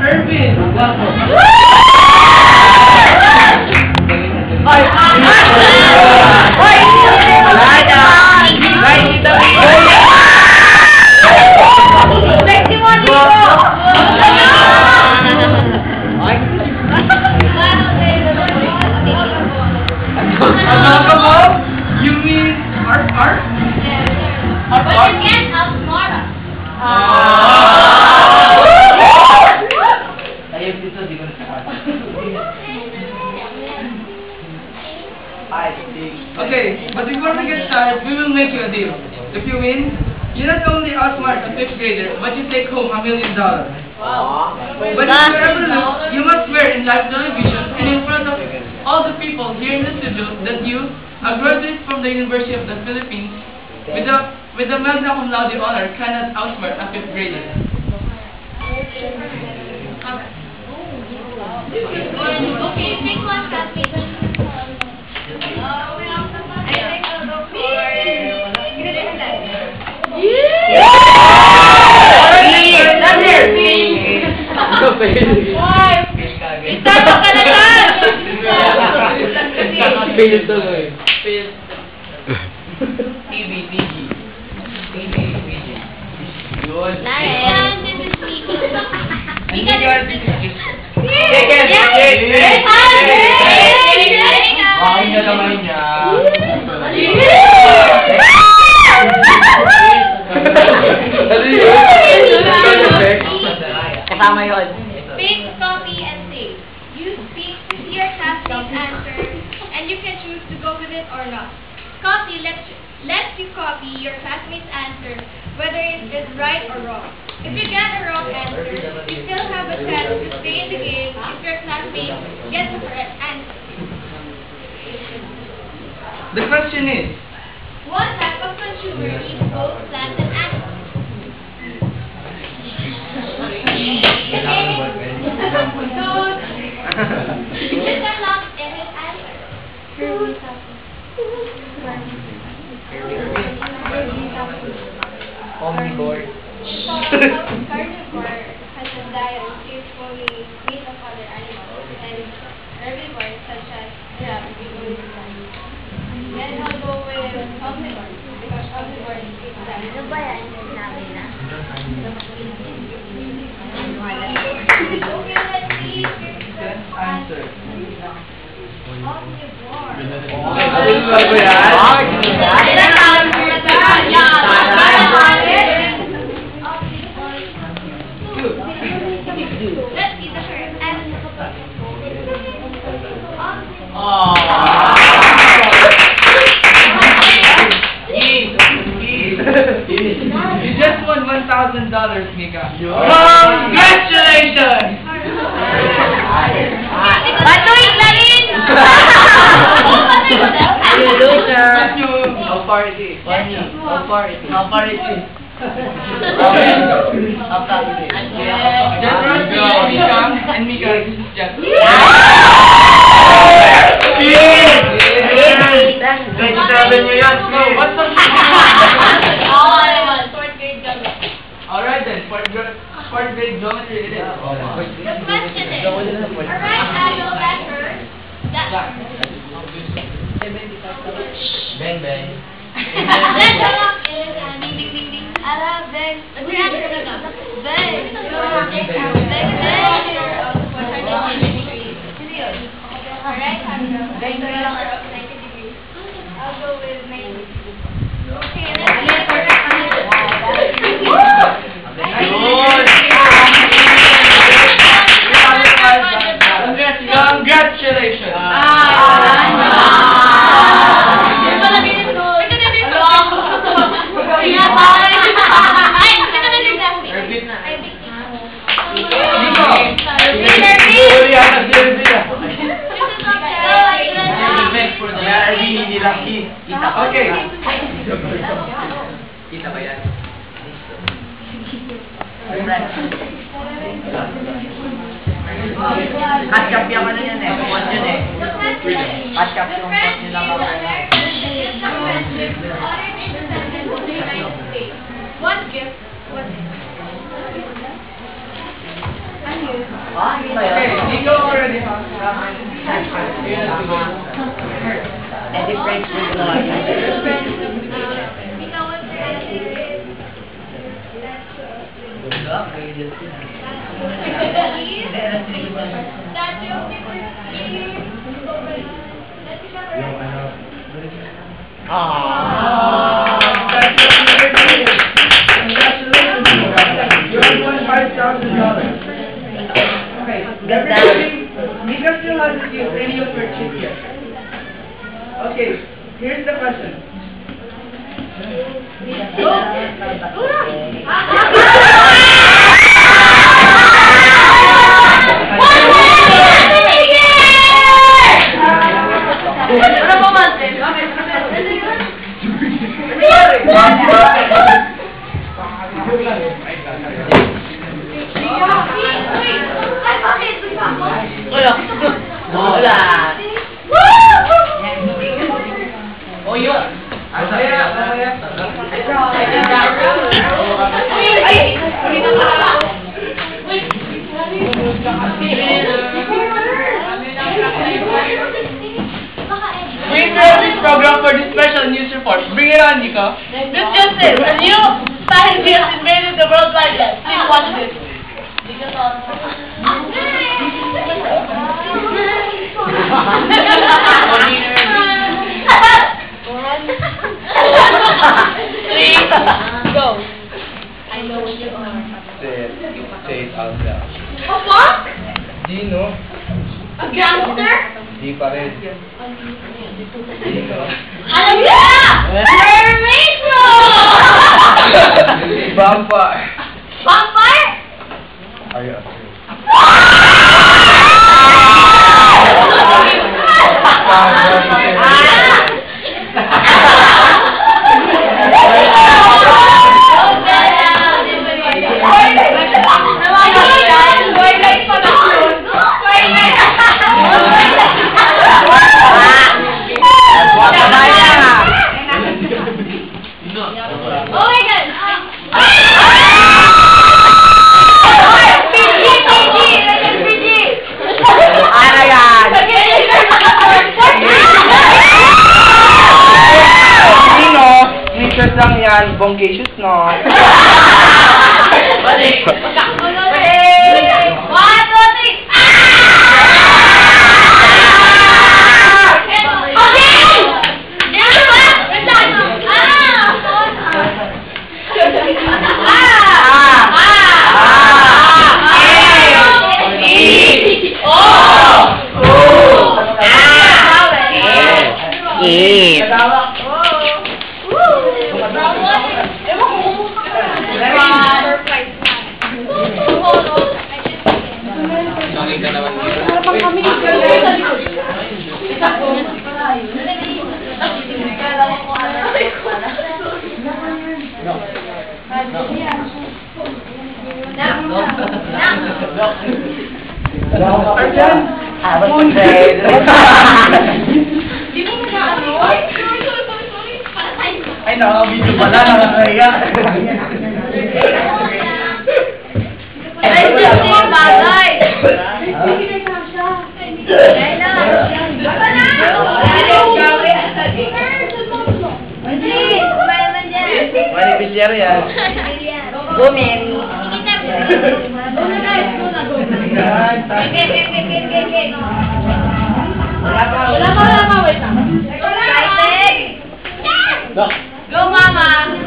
Irvin! You mean art? Okay, but before we get started, we will make you a deal. If you win, you not only outsmart a 5th grader, but you take home $1 million. Wow. But if you ever lose, you must swear in live television and in front of all the people here in the studio that you, a graduate from the University of the Philippines, with a magna cum laude honor, cannot outsmart a 5th grader. Okay, pick one copy. Pick, copy, and save. You speak to see your classmate's answer, and you can choose to go with it or not. Copy lets you copy your classmate's answer, whether it is right or wrong. If you get a wrong answer, you still have a chance to stay in the game if your classmate gets the correct answer. The question is, What type of consumer eats both plants and animals? Mr. Locke and his answer. omnivore. Carnivore has a diet based only meat of other animals, and herbivore such as giraffe eat only plants. Then I'll go with omnivore because omnivore eats plants. Ano ba yan? Okay, let's see. Answer. Omnivore. Let's see the correct answer. You just won $1,000, Mika. Congratulations! Patuloy na rin! How far it is? How far it is? How far it is? Mika and Mika, this is just. 27 mo yan. No, what's the Fourth grade geometry. Alright then, fourth grade geometry it is. The question is, a right angle vector that... Bang bang. Then the rock is, ding ding ding ding, then, the answer na lang. Then, alright, then the rock are up 90 degrees. I'll go with 90. Okay, let's see the correct answer. Congratulations! Okay. Kita ba yan? Catch-up yung ano yan eh. Kuwan yun eh. Catch-up yung pot nila mamaya. What gift was it? Okay, Nico already. And the French will know. Ikaw ang treasure. Statue of Liberty. Let's Okay, Nika still hasn't used any of her chips yet. Okay, here's the question. Wait for this program for this special news report. Bring it on, Nico. This just it. A new scientist invaded the World Wide Web. Please watch this. Three, go. I know what you are. Say it out loud. A what? Di, no? A gangster? Di pa rin. Alam niya! Mermaid-o! Vampire. Vampire? Are you serious? Oh my God! Ano yan? Sino? Sneakers lang yan. Bongacious, no? Balik. One, two, three. Arjan! Habang pag-grade. Ay, nakaka-video pala. Nakakahiya. Ay, just yung bagay. Manipis yan. Go, Mary. Go na guys, go na. Okay.